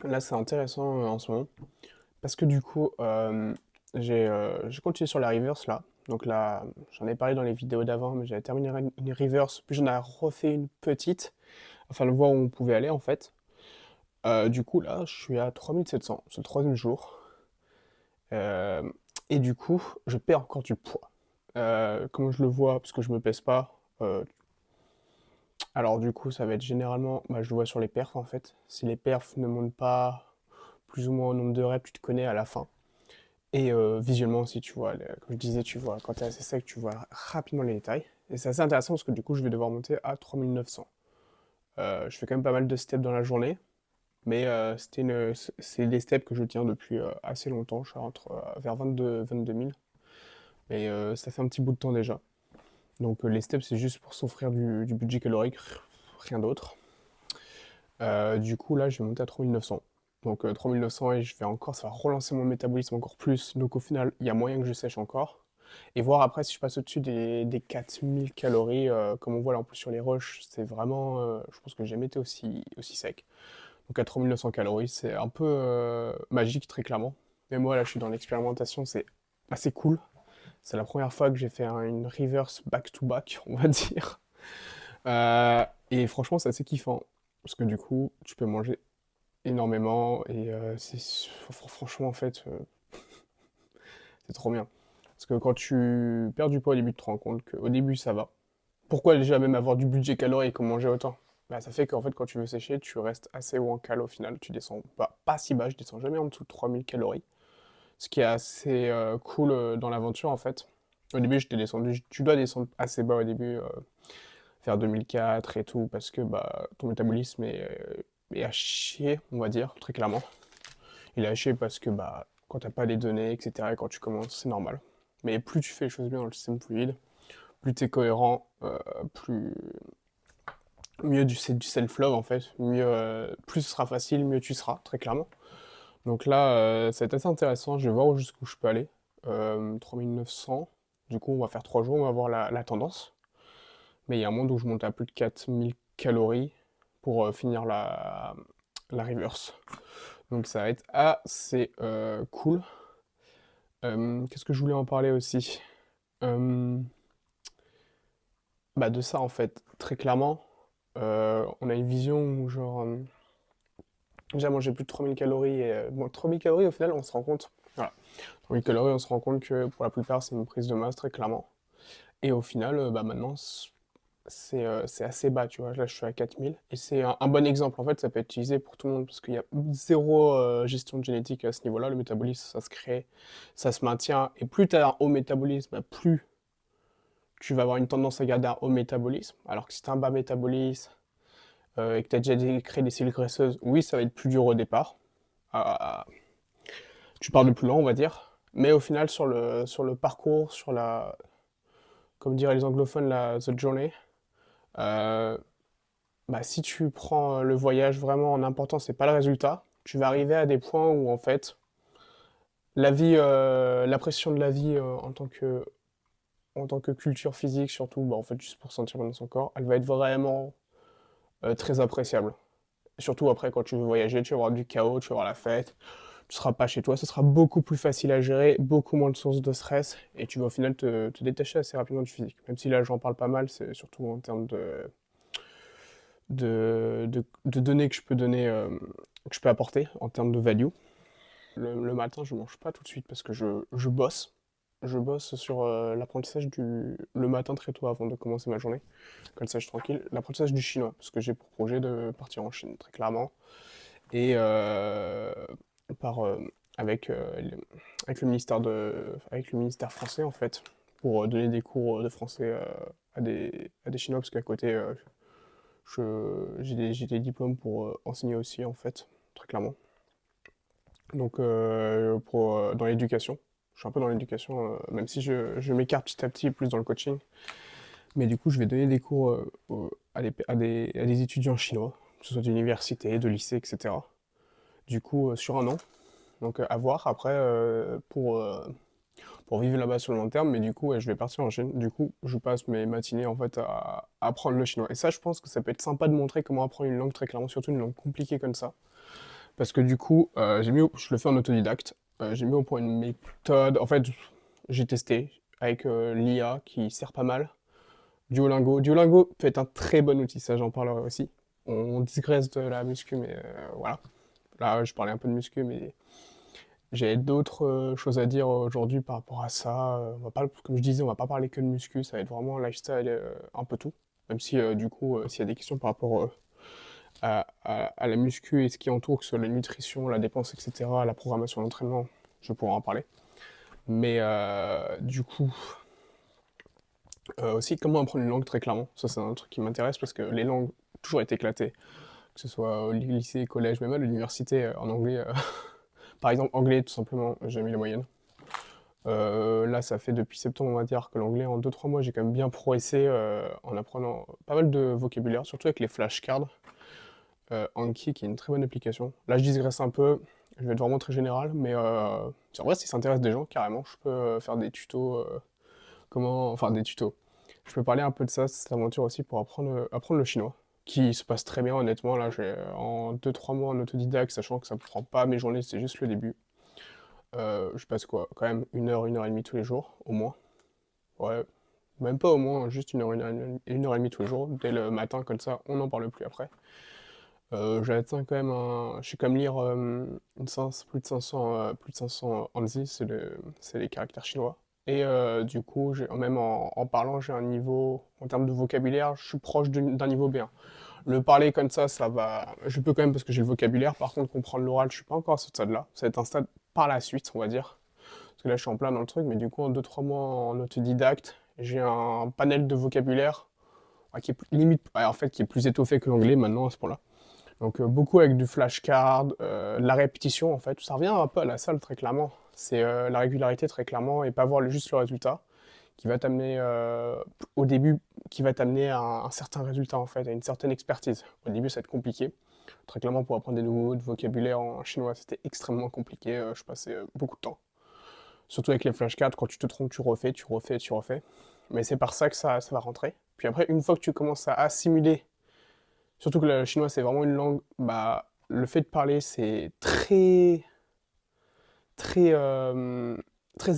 Là, c'est intéressant en ce moment parce que du coup, j'ai continué sur la reverse là. Donc là, j'en ai parlé dans les vidéos d'avant, mais j'avais terminé une reverse, puis j'en ai refait une petite, afin de voir où on pouvait aller en fait. Du coup, là, je suis à 3700, c'est le troisième jour. Euh, et du coup, je perds encore du poids. Comment je le vois, parce que je me pèse pas. Alors du coup, ça va être généralement, bah, je le vois sur les perfs en fait. Si les perfs ne montent pas plus ou moins au nombre de reps, tu te connais à la fin. Et visuellement aussi, tu vois, comme je disais, tu vois, quand tu es assez sec, tu vois rapidement les détails. Et c'est assez intéressant parce que du coup, je vais devoir monter à 3900. Je fais quand même pas mal de steps dans la journée, mais c'est des steps que je tiens depuis assez longtemps. Je suis vers 22 000. Et ça fait un petit bout de temps déjà. Donc les steps, c'est juste pour s'offrir du budget calorique, rien d'autre. Du coup, là, je vais monter à 3900. Donc 3900 et je vais encore, ça va relancer mon métabolisme encore plus. Donc au final, il y a moyen que je sèche encore. Et voir après si je passe au-dessus des 4000 calories, comme on voit là en plus sur les rushs, c'est vraiment, je pense que j'ai jamais été aussi sec. Donc à 3900 calories, c'est un peu magique très clairement. Mais moi là, je suis dans l'expérimentation, c'est assez cool. C'est la première fois que j'ai fait une reverse back-to-back, on va dire. Et franchement, c'est assez kiffant. Parce que du coup, tu peux manger énormément et franchement, en fait, c'est trop bien. Parce que quand tu perds du poids au début, tu te rends compte qu'au début, ça va. Pourquoi déjà même avoir du budget calorique et manger autant? Bah, ça fait qu'en fait, quand tu veux sécher, tu restes assez haut en calo au final. Tu descends pas si bas, je descends jamais en dessous de 3000 calories. Ce qui est assez cool dans l'aventure en fait. Au début, j'étais descendu, tu dois descendre assez bas au début, faire 2004 et tout, parce que bah, ton métabolisme est à chier, on va dire, très clairement. Il est à chier parce que bah, quand t'as pas les données, etc., et quand tu commences, c'est normal. Mais plus tu fais les choses bien dans le système fluide, plus tu es cohérent, plus mieux c'est du self-love en fait, mieux, plus ce sera facile, mieux tu seras, très clairement. Donc là, c'est assez intéressant, je vais voir jusqu'où je peux aller. 3900, du coup on va faire 3 jours, on va voir la tendance. Mais il y a un monde où je monte à plus de 4000 calories pour finir la reverse. Donc ça va être assez cool. Qu'est-ce que je voulais en parler aussi? Euh, Bah de ça en fait, très clairement, on a une vision où genre déjà manger plus de 3000 calories et bon, 3000 calories au final on se rend compte, voilà, 3000 calories on se rend compte que pour la plupart c'est une prise de masse très clairement. Et au final, bah maintenant c'est assez bas, tu vois. Là, je suis à 4000. Et c'est un bon exemple. En fait, ça peut être utilisé pour tout le monde parce qu'il y a zéro gestion de génétique à ce niveau-là. Le métabolisme, ça se crée, ça se maintient. Et plus tu as un haut métabolisme, bah, plus tu vas avoir une tendance à garder un haut métabolisme. Alors que si tu as un bas métabolisme et que tu as déjà créé des cellules graisseuses, oui, ça va être plus dur au départ. Ah, tu pars de plus loin, on va dire. Mais au final, sur le parcours, comme diraient les anglophones, the journey, euh, bah, si tu prends le voyage vraiment en important, c'est pas le résultat. Tu vas arriver à des points où en fait, la vie, la pression de la vie en tant que culture physique surtout, bah, en fait juste pour sentir bien dans son corps, elle va être vraiment très appréciable. Surtout après quand tu veux voyager, tu vas avoir du chaos, tu vas avoir la fête, tu seras pas chez toi, ce sera beaucoup plus facile à gérer, beaucoup moins de sources de stress et tu vas au final te détacher assez rapidement du physique. Même si là j'en parle pas mal, c'est surtout en termes de données que je peux donner, que je peux apporter en termes de value. Le matin, je mange pas tout de suite parce que je bosse. Je bosse sur l'apprentissage le matin très tôt avant de commencer ma journée. Comme ça, je suis tranquille. L'apprentissage du chinois, parce que j'ai pour projet de partir en Chine, très clairement. Et par, avec avec le ministère français, en fait, pour donner des cours de français à des Chinois, parce qu'à côté, j'ai des diplômes pour enseigner aussi, en fait, très clairement. Donc, dans l'éducation. Je suis un peu dans l'éducation, même si je m'écarte petit à petit plus dans le coaching. Mais du coup, je vais donner des cours à des étudiants chinois, que ce soit d'université, de lycée, etc. Du coup, sur un an. Donc, à voir après pour vivre là-bas sur le long terme. Mais du coup, ouais, je vais partir en Chine. Du coup, je passe mes matinées en fait à apprendre le chinois. Et ça, je pense que ça peut être sympa de montrer comment apprendre une langue très clairement, surtout une langue compliquée comme ça. Parce que du coup, je le fais en autodidacte. J'ai mis au point une méthode. En fait, j'ai testé avec l'IA qui sert pas mal. Duolingo. Duolingo peut être un très bon outil, ça j'en parlerai aussi. On digresse de la muscu, mais voilà. Là, je parlais un peu de muscu, mais j'ai d'autres choses à dire aujourd'hui par rapport à ça. On va pas, comme je disais, on va pas parler que de muscu, ça va être vraiment un lifestyle, un peu tout. Même si du coup, s'il y a des questions par rapport à la muscu et ce qui entoure, que ce soit la nutrition, la dépense, etc., la programmation d'entraînement, je pourrais en parler. Mais du coup, aussi comment apprendre une langue très clairement. Ça, c'est un truc qui m'intéresse parce que les langues ont toujours été éclatées, que ce soit au lycée, collège, même à l'université, en anglais. Par exemple, anglais, tout simplement, j'ai mis la moyenne. Là, ça fait depuis septembre, on va dire, que l'anglais, en 2-3 mois, j'ai quand même bien progressé en apprenant pas mal de vocabulaire, surtout avec les flashcards. Anki, qui est une très bonne application. Là, je digresse un peu, je vais être vraiment très général, mais en vrai, si ça intéresse des gens, carrément, je peux faire des tutos, enfin des tutos. Je peux parler un peu de ça, cette aventure aussi, pour apprendre le chinois, qui se passe très bien, honnêtement. Là, j'ai en 2-3 mois en autodidacte, sachant que ça ne prend pas mes journées, c'est juste le début. Je passe quoi? Quand même 1 heure et demie tous les jours, au moins. Ouais, même pas au moins, juste 1 heure et demie tous les jours. Dès le matin, comme ça, on n'en parle plus après. J'ai atteint quand même je sais quand même lire plus de 500 Hanzi, c'est les caractères chinois. Et du coup, même en parlant, j'ai un niveau, en termes de vocabulaire, je suis proche d'un niveau B1. Le parler comme ça va. Je peux quand même parce que j'ai le vocabulaire. Par contre, comprendre l'oral, je suis pas encore à ce stade-là. Ça va être un stade par la suite, on va dire. Parce que là, je suis en plein dans le truc, mais du coup, en 2-3 mois en autodidacte, j'ai un panel de vocabulaire qui est limite, en fait, qui est plus étoffé que l'anglais maintenant à ce point-là. Donc beaucoup avec du flashcard, de la répétition en fait. Ça revient un peu à la salle très clairement. C'est la régularité très clairement et pas voir juste le résultat qui va t'amener au début, qui va t'amener à un certain résultat en fait, à une certaine expertise. Au début ça va être compliqué. Très clairement pour apprendre des nouveaux mots de vocabulaire en chinois c'était extrêmement compliqué. Je passais beaucoup de temps. Surtout avec les flashcards, quand tu te trompes, tu refais, tu refais, tu refais. Mais c'est par ça que ça va rentrer. Puis après, une fois que tu commences à assimiler. Surtout que le chinois, c'est vraiment une langue, bah, le fait de parler, c'est très, très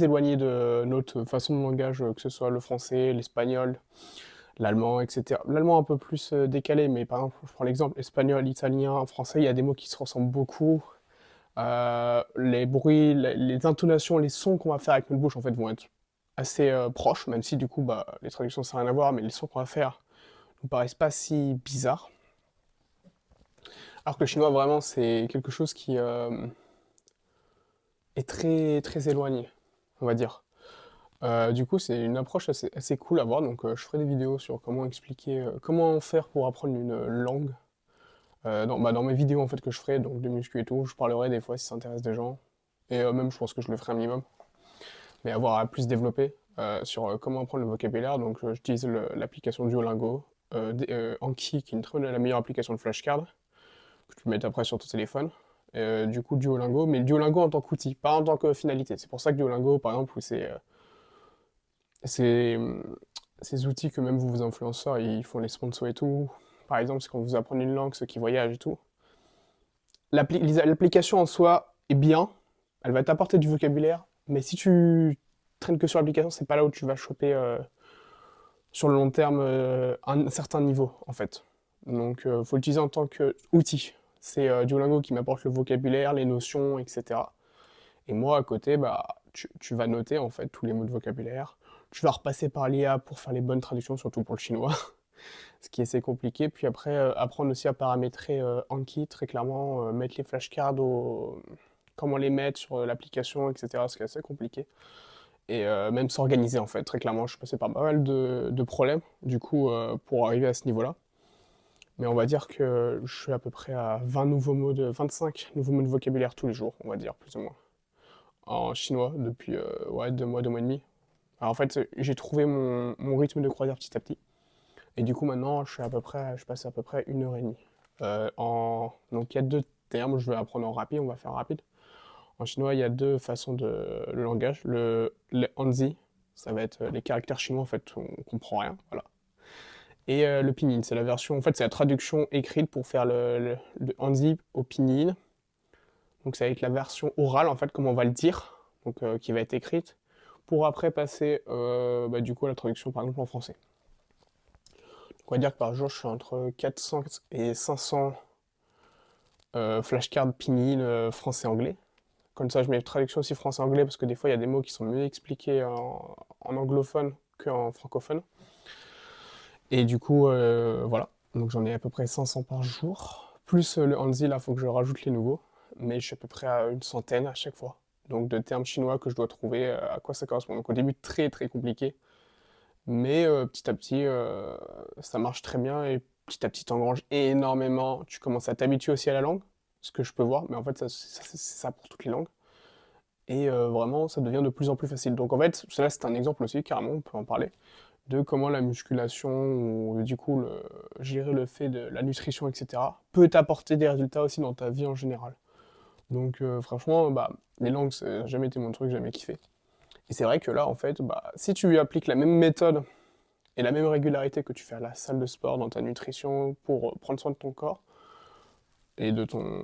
éloigné de notre façon de langage, que ce soit le français, l'espagnol, l'allemand, etc. L'allemand un peu plus décalé, mais par exemple, je prends l'exemple espagnol, italien, français, il y a des mots qui se ressemblent beaucoup. Les bruits, les intonations, les sons qu'on va faire avec notre bouche, en fait, vont être assez proches, même si du coup, bah, les traductions, ça n'a rien à voir, mais les sons qu'on va faire nous paraissent pas si bizarres. Alors que le chinois, vraiment, c'est quelque chose qui est très, très éloigné, on va dire. Du coup, c'est une approche assez cool à voir. Donc, je ferai des vidéos sur comment expliquer, comment faire pour apprendre une langue. Dans mes vidéos en fait que je ferai, donc de muscu et tout, je parlerai des fois si ça intéresse des gens. Et même, je pense que je le ferai un minimum. Mais avoir à plus développer sur comment apprendre le vocabulaire. Donc, j'utilise l'application Duolingo, Anki, qui est la meilleure application de flashcard, que tu peux mettre après sur ton téléphone. Du coup, Duolingo, mais Duolingo en tant qu'outil, pas en tant que finalité. C'est pour ça que Duolingo, par exemple, c'est ces outils que même vos influenceurs, ils font les sponsors et tout. Par exemple, c'est quand vous apprenez une langue, ceux qui voyagent et tout. L'application en soi est bien, elle va t'apporter du vocabulaire, mais si tu traînes que sur l'application, c'est pas là où tu vas choper sur le long terme un certain niveau, en fait. Donc, faut l'utiliser en tant qu'outil. C'est Duolingo qui m'apporte le vocabulaire, les notions, etc. Et moi, à côté, bah, tu vas noter en fait tous les mots de vocabulaire. Tu vas repasser par l'IA pour faire les bonnes traductions, surtout pour le chinois, ce qui est assez compliqué. Puis après, apprendre aussi à paramétrer Anki, très clairement, mettre les flashcards, comment les mettre sur l'application, etc. Ce qui est assez compliqué. Et même s'organiser en fait, très clairement. Je suis passé par pas mal de problèmes, du coup, pour arriver à ce niveau-là. Mais on va dire que je suis à peu près à 25 nouveaux mots de vocabulaire tous les jours, on va dire, plus ou moins en chinois depuis ouais, 2 mois, 2 mois et demi. Alors en fait, j'ai trouvé mon rythme de croisière petit à petit. Et du coup, maintenant, je passe à peu près 1 heure et demie. Donc il y a deux termes, je vais apprendre en rapide, on va faire rapide. En chinois, il y a deux façons le langage. Le Hanzi, ça va être les caractères chinois, en fait, on comprend rien, voilà. Et le pinyin, c'est la version, en fait, c'est la traduction écrite pour faire le Hanzi au pinyin. Donc ça va être la version orale, en fait, comme on va le dire, donc qui va être écrite, pour après passer du coup à la traduction, par exemple, en français. Donc on va dire que par jour, je suis entre 400 et 500 flashcards pinyin français-anglais. Comme ça, je mets les traductions aussi français-anglais, parce que des fois, il y a des mots qui sont mieux expliqués en anglophone qu'en francophone. Et du coup, voilà. Donc j'en ai à peu près 500 par jour. Plus le Hanzi, là, il faut que je rajoute les nouveaux. Mais je suis à peu près à une centaine à chaque fois. Donc de termes chinois que je dois trouver à quoi ça correspond. Donc au début, très très compliqué. Mais petit à petit, ça marche très bien. Et petit à petit, t'engranges énormément. Tu commences à t'habituer aussi à la langue, ce que je peux voir. Mais en fait, c'est ça pour toutes les langues. Et vraiment, ça devient de plus en plus facile. Donc en fait, cela c'est un exemple aussi, carrément, on peut en parler de comment la musculation ou du coup gérer le fait de la nutrition, etc., peut t'apporter des résultats aussi dans ta vie en général. Donc franchement, les langues, ça n'a jamais été mon truc, j'ai jamais kiffé. Et c'est vrai que là, en fait, si tu appliques la même méthode et la même régularité que tu fais à la salle de sport dans ta nutrition pour prendre soin de ton corps et de ton